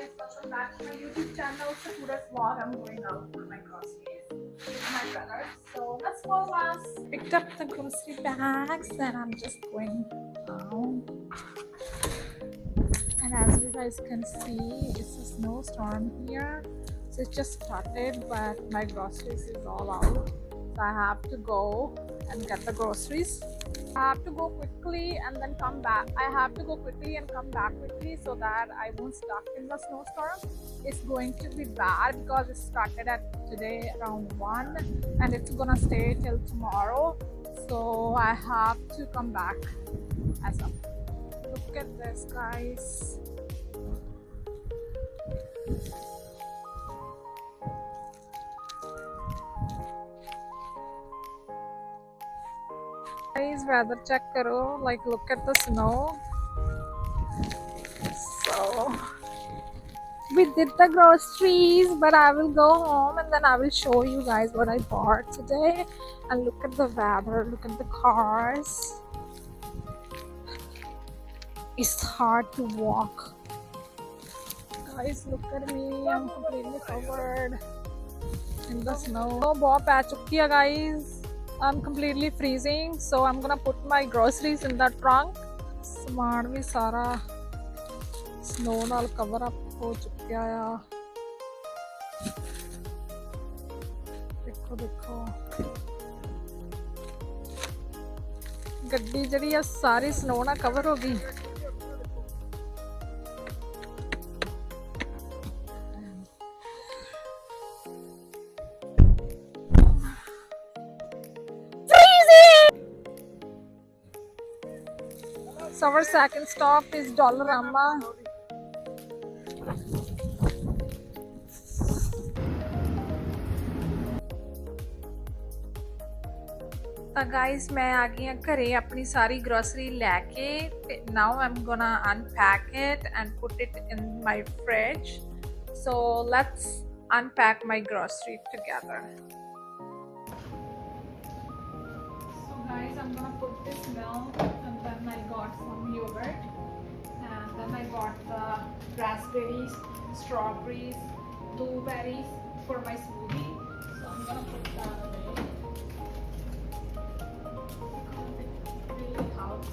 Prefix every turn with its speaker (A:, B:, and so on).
A: guys, welcome back to my YouTube channel. So today's vlog, I'm going out for my groceries with my brother. So let's follow us. Picked up the grocery bags and I'm just going out. And as you guys can see, it's a snowstorm here. So it just started, but my groceries is all out. So I have to go and get the groceries. I have to go quickly and then come back. I have to go quickly and come back quickly so that I won't stuck in the snowstorm. It's going to be bad because it started at today around 1 and it's gonna stay till tomorrow. So I have to come back as well. Look at this, guys. Guys, weather check karo, like look at the snow. So we did the groceries, but I will go home and then I will show you guys what I bought today. And look at the weather, look at the cars. It's hard to walk. Guys, look at me, I'm completely covered in the snow. Oh, bahut pੈ chukki hai, guys. I'm completely freezing, so I'm gonna put my groceries in the trunk. Saman भी सारा snow नाल cover up हो चुक्या आ. देखो देखो गड्डी जड़ी आ सारी snow नाल cover हो गई. So our second stop is Dollarama. So guys, मैं आ गई हूँ घरे अपनी सारी grocery लेके. Now I'm gonna unpack it and put it in my fridge. So let's unpack my grocery together. So guys, I'm gonna put this milk. And then I got some yogurt, and then I got the raspberries, strawberries, blueberries for my smoothie. So I'm gonna put that away because it really helps.